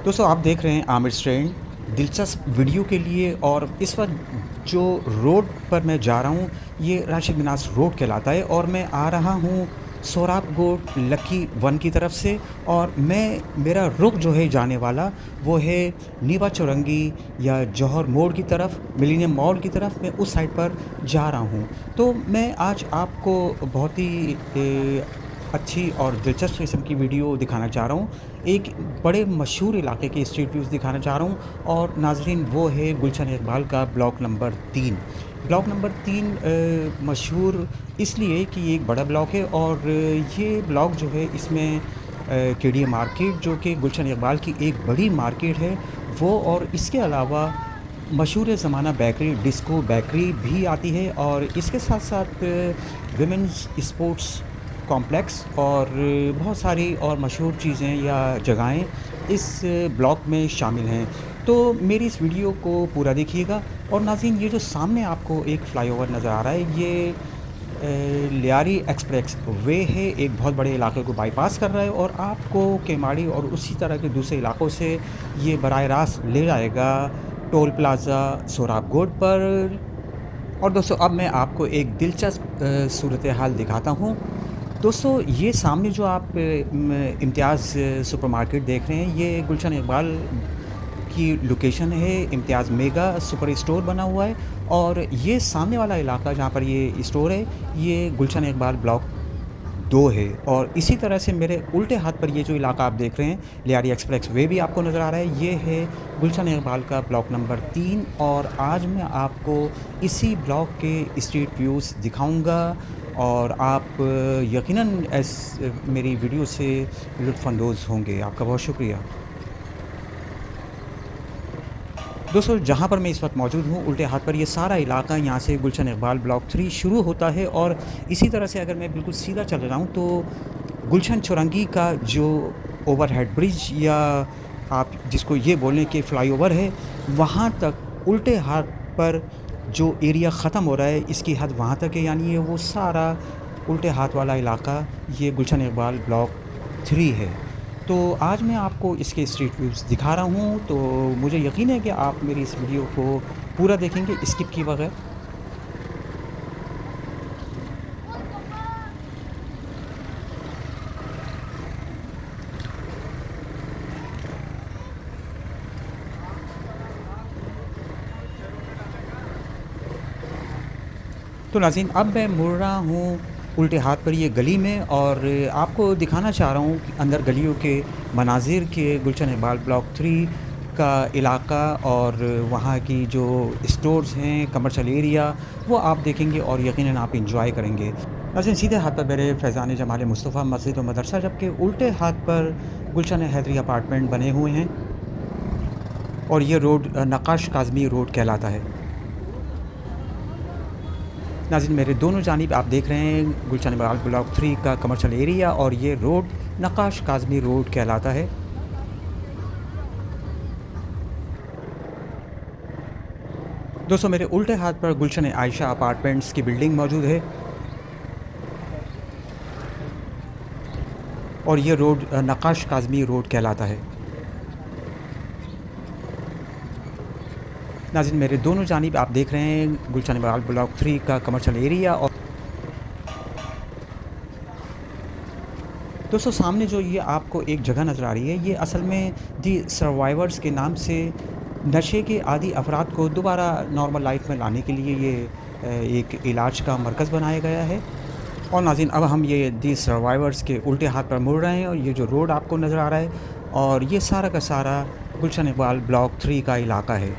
दोस्तों आप देख रहे हैं आमिर स्ट्रेंड दिलचस्प वीडियो के लिए। और इस वक्त जो रोड पर मैं जा रहा हूँ ये राशिद मिनास रोड कहलाता है और मैं आ रहा हूँ सोराब गोड लक्की वन की तरफ से। और मेरा रुख जो है जाने वाला वो है नीवा चौरंगी या जौहर मोड़ की तरफ, मिलीनियम मॉल की तरफ। मैं उस साइड पर जा रहा हूँ। तो मैं आज आपको बहुत ही अच्छी और दिलचस्प किस्म की वीडियो दिखाना चाह रहा हूँ। एक बड़े मशहूर इलाके के स्ट्रीट व्यूज़ दिखाना चाह रहा हूँ और नाज़रीन वो है गुलशन इकबाल का ब्लॉक नंबर 3। ब्लॉक नंबर 3 मशहूर इसलिए कि ये एक बड़ा ब्लॉक है और ये ब्लॉक जो है इसमें केडीए मार्केट जो कि गुलशन इकबाल की एक बड़ी मार्केट है वो, और इसके अलावा मशहूर ज़माना बेकरी डिस्को बेकरी भी आती है। और इसके साथ साथ विमेंस स्पोर्ट्स कॉम्प्लेक्स और बहुत सारी और मशहूर चीज़ें या जगहें इस ब्लॉग में शामिल हैं। तो मेरी इस वीडियो को पूरा देखिएगा। और नाज़रीन ये जो सामने आपको एक फ्लाईओवर नज़र आ रहा है ये लियारी एक्सप्रेस वे है, एक बहुत बड़े इलाके को बाईपास कर रहा है और आपको केमाड़ी और उसी तरह के दूसरे इलाकों से ये बराह रास्त ले जाएगा टोल प्लाज़ा सोराब गोड पर। और दोस्तों अब मैं आपको एक दिलचस्प सूरत हाल दिखाता हूँ। दोस्तों ये सामने जो आप इम्तियाज़ सुपरमार्केट देख रहे हैं ये गुलशन इकबाल की लोकेशन है। इम्तियाज़ मेगा सुपर स्टोर बना हुआ है और ये सामने वाला इलाका जहाँ पर ये स्टोर है ये गुलशन इकबाल ब्लॉक 2 है। और इसी तरह से मेरे उल्टे हाथ पर ये जो इलाका आप देख रहे हैं लियारी एक्सप्रेस वे भी आपको नज़र आ रहा है, ये है गुलशन इकबाल का ब्लॉक नंबर 3। और आज मैं आपको इसी ब्लॉक के स्ट्रीट व्यूज़ दिखाऊंगा और आप यकीनन मेरी वीडियो से लुत्फ़अंदोज़ होंगे। आपका बहुत शुक्रिया। दोस्तों जहाँ पर मैं इस वक्त मौजूद हूँ उल्टे हाथ पर ये सारा इलाका, यहाँ से गुलशन इकबाल ब्लॉक 3 शुरू होता है। और इसी तरह से अगर मैं बिल्कुल सीधा चल रहा हूँ तो गुलशन चौरंगी का जो ओवरहेड ब्रिज या आप जिसको ये बोलें कि फ्लाईओवर है वहाँ तक उल्टे हाथ पर जो एरिया ख़त्म हो रहा है इसकी हद वहाँ तक है, यानी ये वो सारा उल्टे हाथ वाला इलाका ये गुलशन इकबाल ब्लॉक 3 है। तो आज मैं आपको इसके स्ट्रीट व्यूज़ दिखा रहा हूँ, तो मुझे यकीन है कि आप मेरी इस वीडियो को पूरा देखेंगे स्किप किए बगैर। तो नाज़रीन अब मैं मुड़ रहा हूँ उल्टे हाथ पर ये गली में और आपको दिखाना चाह रहा हूँ कि अंदर गलियों के मनाजिर के गुलशन इकबाल ब्लॉक 3 का इलाका और वहाँ की जो स्टोर्स हैं कमर्शियल एरिया वो आप देखेंगे और यकीनन आप इंजॉय करेंगे। नाज़रीन सीधे हाथ पर मेरे फैज़ान जमाल मुस्तफ़ा मस्जिद व मदरसा, जबकि उल्टे हाथ पर गुलशन हैदरी अपार्टमेंट बने हुए हैं और ये रोड नक्काश काज़मी रोड कहलाता है। नाज़रीन मेरे दोनों जानिब आप देख रहे हैं गुलशन इकबाल ब्लॉक 3 का कमर्शियल एरिया और ये रोड नक्काश काज़मी रोड कहलाता है। दोस्तों मेरे उल्टे हाथ पर गुलशन आयशा अपार्टमेंट्स की बिल्डिंग मौजूद है और ये रोड नक्काश काज़मी रोड कहलाता है। नाज़रीन मेरे दोनों जानिब आप देख रहे हैं गुलशन इकबाल ब्लॉक 3 का कमर्शियल एरिया। और दोस्तों सामने जो ये आपको एक जगह नज़र आ रही है ये असल में दी सर्वाइवर्स के नाम से नशे के आदी अफराद को दोबारा नॉर्मल लाइफ में लाने के लिए ये एक इलाज का मरकज़ बनाया गया है। और नाज़रीन अब हम ये दी सर्वाइवर्स के उल्टे हाथ पर मुड़ रहे हैं और ये जो रोड आपको नज़र आ रहा है और ये सारा का सारा गुलशन इकबाल ब्लॉक 3 का इलाका है।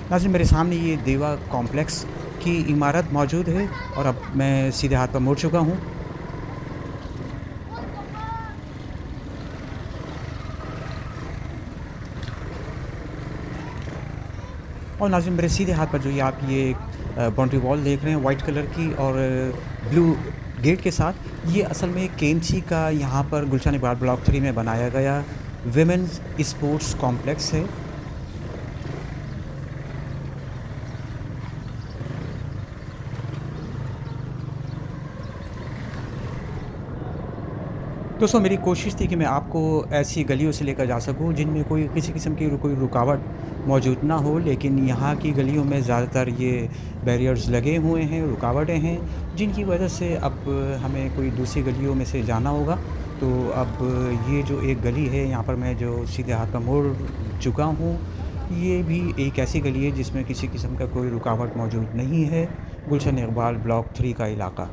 नाज़रीन मेरे सामने ये देवा कॉम्प्लेक्स की इमारत मौजूद है और अब मैं सीधे हाथ पर मुड़ चुका हूँ। और नाज़रीन मेरे सीधे हाथ पर जो ये आप ये बाउंड्री वॉल देख रहे हैं वाइट कलर की और ब्लू गेट के साथ, ये असल में केएमसी का यहाँ पर गुलशन इकबाल ब्लॉक 3 में बनाया गया विमेंस स्पोर्ट्स कॉम्प्लेक्स है। दोस्तों मेरी कोशिश थी कि मैं आपको ऐसी गलियों से लेकर जा सकूं जिनमें कोई किसी किस्म की कोई रुकावट मौजूद ना हो, लेकिन यहाँ की गलियों में ज़्यादातर ये बैरियर्स लगे हुए हैं, रुकावटें हैं, जिनकी वजह से अब हमें कोई दूसरी गलियों में से जाना होगा। तो अब ये जो एक गली है यहाँ पर मैं जो सीधे हाथ पर मोड़ चुका हूँ, ये भी एक ऐसी गली है जिसमें किसी किस्म का कोई रुकावट मौजूद नहीं है। गुलशन इकबाल ब्लॉक 3 का इलाका।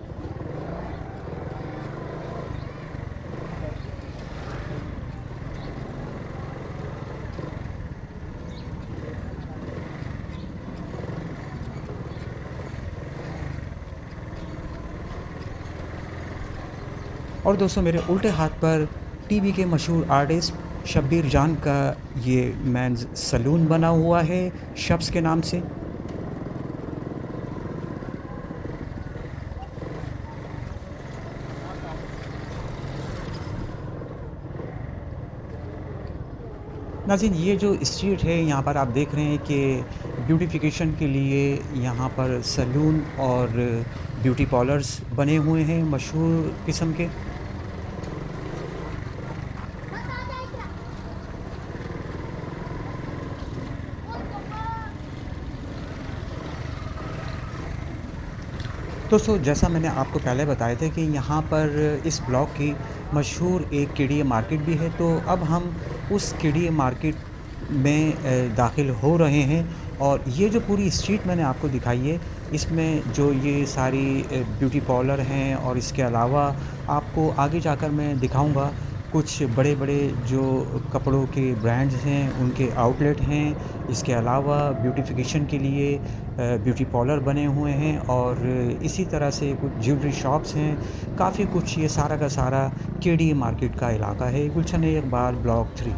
और दोस्तों मेरे उल्टे हाथ पर टीवी के मशहूर आर्टिस्ट शब्बीर जान का ये मेंस सैलून बना हुआ है, शब्स के नाम से। नाज़रीन ये जो स्ट्रीट है यहाँ पर आप देख रहे हैं कि ब्यूटिफिकेशन के लिए यहाँ पर सैलून और ब्यूटी पार्लर्स बने हुए हैं मशहूर किस्म के। दोस्तों जैसा मैंने आपको पहले बताया था कि यहाँ पर इस ब्लॉक की मशहूर एक केडीए मार्केट भी है, तो अब हम उस केडीए मार्केट में दाखिल हो रहे हैं। और ये जो पूरी स्ट्रीट मैंने आपको दिखाई है, इसमें जो ये सारी ब्यूटी पार्लर हैं, और इसके अलावा आपको आगे जाकर मैं दिखाऊंगा कुछ बड़े-बड़े जो कपड़ों के ब्रांड्स हैं, उनके आउटलेट हैं। इसके अलावा ब्यूटिफिकेशन के लिए ब्यूटी पार्लर बने हुए हैं, और इसी तरह से कुछ ज्वेलरी शॉप्स हैं, काफ़ी कुछ। ये सारा का सारा केडी मार्केट का इलाका है, गुलशन इकबाल ब्लॉक 3।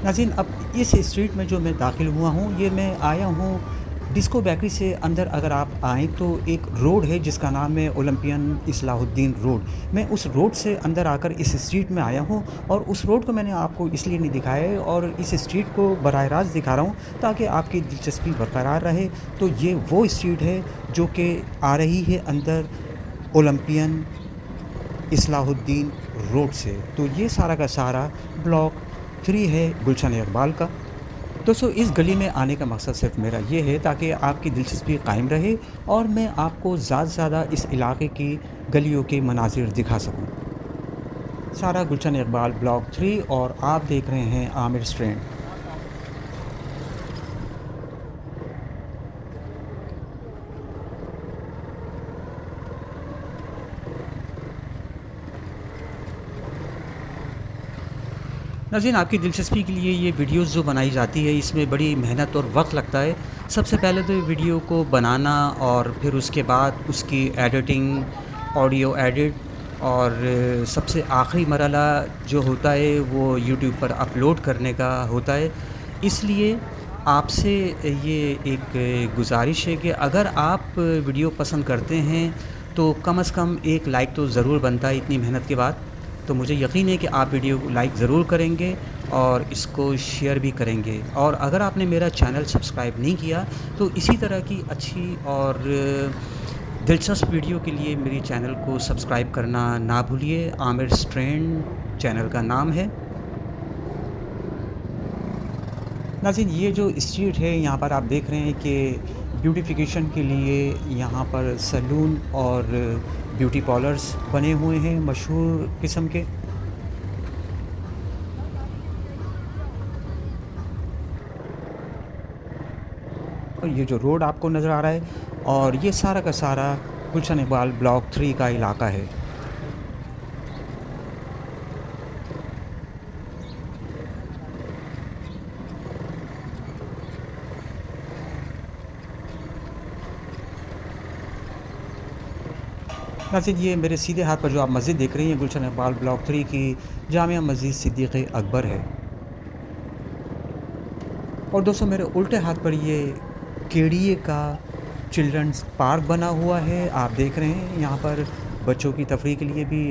नाज़रीन अब इस स्ट्रीट में जो मैं दाखिल हुआ हूँ, ये मैं आया हूँ डिस्को बेकरी से अंदर। अगर आप आएँ तो एक रोड है जिसका नाम है ओलंपियन इस्लाहुद्दीन रोड। मैं उस रोड से अंदर आकर इस स्ट्रीट में आया हूँ, और उस रोड को मैंने आपको इसलिए नहीं दिखाया है और इस स्ट्रीट को बराह रास्त दिखा रहा हूँ ताकि आपकी दिलचस्पी बरकरार रहे। तो ये वो स्ट्रीट है जो कि आ रही है अंदर ओलंपियन इस्लाहुद्दीन रोड से। तो ये सारा का सारा ब्लॉक 3 है गुलशन इकबाल का। दोस्तों इस गली में आने का मकसद सिर्फ मेरा ये है ताकि आपकी दिलचस्पी कायम रहे और मैं आपको ज़्यादा से ज़्यादा इस इलाके की गलियों के मनाजिर दिखा सकूं। सारा गुलशन इकबाल ब्लॉक 3, और आप देख रहे हैं आमिर स्ट्रैंड। नाज़रीन आपकी दिलचस्पी के लिए ये वीडियोस जो बनाई जाती है, इसमें बड़ी मेहनत और वक्त लगता है। सबसे पहले तो वीडियो को बनाना, और फिर उसके बाद उसकी एडिटिंग, ऑडियो एडिट, और सबसे आखिरी मरहला जो होता है वो यूट्यूब पर अपलोड करने का होता है। इसलिए आपसे ये एक गुजारिश है कि अगर आप वीडियो पसंद करते हैं तो कम से कम एक लाइक तो ज़रूर बनता है इतनी मेहनत के बाद। तो मुझे यकीन है कि आप वीडियो को लाइक ज़रूर करेंगे और इसको शेयर भी करेंगे। और अगर आपने मेरा चैनल सब्सक्राइब नहीं किया तो इसी तरह की अच्छी और दिलचस्प वीडियो के लिए मेरी चैनल को सब्सक्राइब करना ना भूलिए। आमिर स्ट्रैंड चैनल का नाम है। नाज़रीन ये जो स्ट्रीट है यहाँ पर आप देख रहे हैं कि ब्यूटिफिकेशन के लिए यहाँ पर सैलून और ब्यूटी पार्लर्स बने हुए हैं मशहूर किस्म के। और ये जो रोड आपको नज़र आ रहा है, और ये सारा का सारा गुलशन इकबाल ब्लॉक 3 का इलाका है। नाज़रीन ये मेरे सीधे हाथ पर जो आप मस्जिद देख रही हैं, गुलशन इकबाल ब्लॉक 3 की जामिया मस्जिद सिद्दीक़ अकबर है। और दोस्तों मेरे उल्टे हाथ पर ये केडीए का चिल्ड्रंस पार्क बना हुआ है। आप देख रहे हैं यहाँ पर बच्चों की तफरीह के लिए भी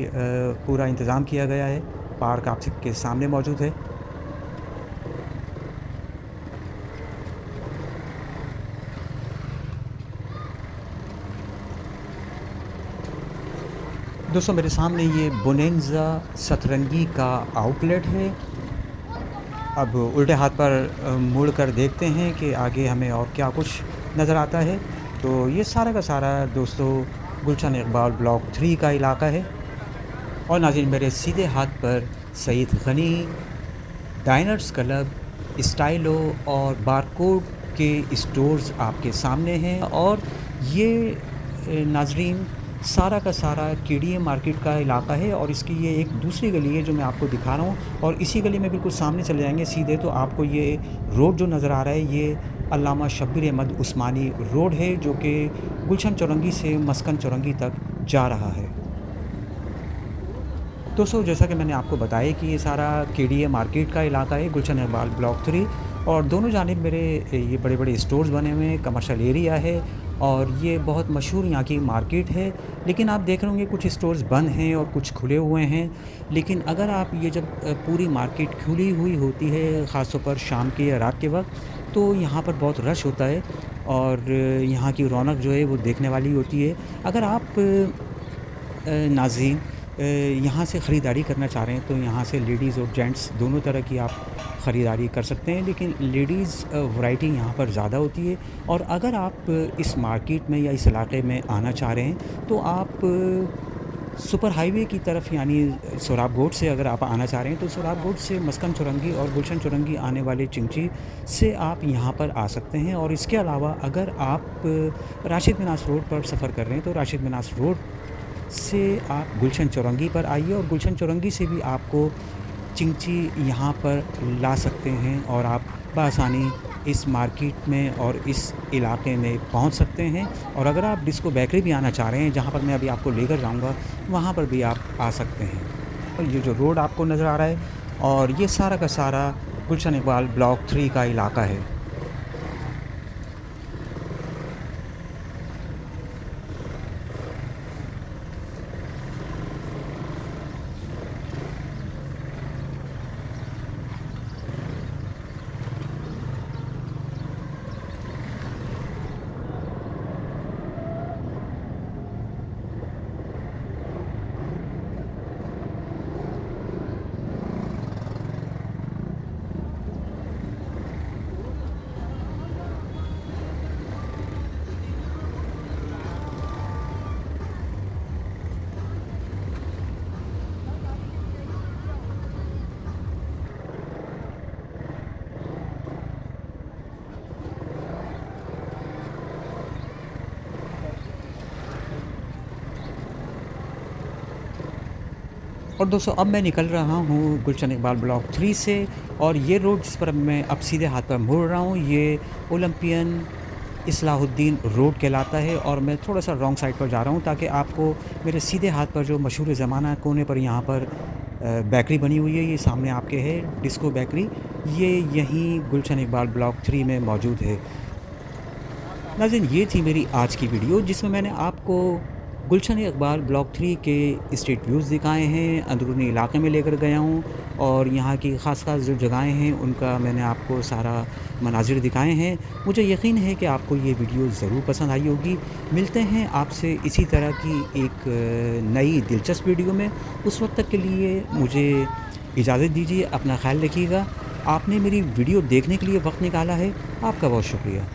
पूरा इंतज़ाम किया गया है। पार्क आपके सामने मौजूद है। दोस्तों मेरे सामने ये बोनेंजा सतरंगी का आउटलेट है। अब उल्टे हाथ पर मुड़ कर देखते हैं कि आगे हमें और क्या कुछ नज़र आता है। तो ये सारा का सारा दोस्तों गुलशन इकबाल ब्लॉक 3 का इलाका है। और नाज़रीन मेरे सीधे हाथ पर Saeed Ghani Diners Club, Stylo और बारकोड के स्टोर्स आपके सामने हैं। और ये नाज़रीन सारा का सारा केडीए मार्केट का इलाका है और इसकी ये एक दूसरी गली है जो मैं आपको दिखा रहा हूँ। और इसी गली में बिल्कुल सामने चले जाएंगे सीधे तो आपको ये रोड जो नज़र आ रहा है ये अल्लामा शब्बीर अहमद उस्मानी रोड है जो कि गुलशन चौरंगी से मस्कन चौरंगी तक जा रहा है। दोस्तों जैसा कि मैंने आपको बताया कि ये सारा केडीए मार्केट का इलाका है, गुलशन इकबाल ब्लॉक 3। और दोनों जानिब मेरे ये बड़े बड़े स्टोर्स बने हुए हैं, कमर्शियल एरिया है और ये बहुत मशहूर यहाँ की मार्केट है। लेकिन आप देख रहे होंगे कुछ स्टोर्स बंद हैं और कुछ खुले हुए हैं। लेकिन अगर आप ये जब पूरी मार्केट खुली हुई होती है ख़ास तौर पर शाम के या रात के वक्त, तो यहाँ पर बहुत रश होता है और यहाँ की रौनक जो है वो देखने वाली होती है। अगर आप नाज़रीन यहाँ से ख़रीदारी करना चाह रहे हैं तो यहाँ से लेडीज़ और जेंट्स दोनों तरह की आप ख़रीदारी कर सकते हैं। लेकिन लेडीज़ वैरायटी यहाँ पर ज़्यादा होती है। और अगर आप इस मार्केट में या इस इलाके में आना चाह रहे हैं तो आप सुपर हाईवे की तरफ यानी सोराब गोट से अगर आप आना चाह रहे हैं तो सोराब गोट से मस्कन चौरंगी और गुलशन चौरंगी आने वाले चिंची से आप यहाँ पर आ सकते हैं। और इसके अलावा अगर आप राशिद मिनास रोड पर सफ़र कर रहे हैं तो राशिद मिनास रोड से आप गुलशन चौरंगी पर आइए और गुलशन चौरंगी से भी आपको चिंची यहाँ पर ला सकते हैं और आप बआसानी इस मार्केट में और इस इलाके में पहुँच सकते हैं। और अगर आप डिस्को बेकरी भी आना चाह रहे हैं जहाँ पर मैं अभी आपको लेकर जाऊँगा वहाँ पर भी आप आ सकते हैं। और ये जो रोड आपको नज़र आ रहा है और ये सारा का सारा गुलशन इकबाल ब्लॉक 3 का इलाका है। और दोस्तों अब मैं निकल रहा हूँ गुलशन इकबाल ब्लॉक 3 से। और ये रोड जिस पर मैं अब सीधे हाथ पर मुड़ रहा हूँ ये ओलंपियन इस्लाहुद्दीन रोड कहलाता है। और मैं थोड़ा सा रॉन्ग साइड पर जा रहा हूँ ताकि आपको मेरे सीधे हाथ पर जो मशहूर ज़माना कोने पर यहाँ पर बेकरी बनी हुई है, ये सामने आपके है डिस्को बेकरी, ये यहीं गुलशन इकबाल ब्लॉक 3 में मौजूद है। नाज़रीन ये थी मेरी आज की वीडियो जिसमें मैंने आपको गुलशन इकबाल ब्लॉक 3 के स्ट्रीट व्यूज़ दिखाए हैं, अंदरूनी इलाके में लेकर गया हूँ और यहाँ की ख़ास जो जगहें हैं उनका मैंने आपको सारा मनाजिर दिखाए हैं। मुझे यकीन है कि आपको ये वीडियो ज़रूर पसंद आई होगी। मिलते हैं आपसे इसी तरह की एक नई दिलचस्प वीडियो में। उस वक्त तक के लिए मुझे इजाज़त दीजिए, अपना ख्याल रखिएगा। आपने मेरी वीडियो देखने के लिए वक्त निकाला है, आपका बहुत शुक्रिया।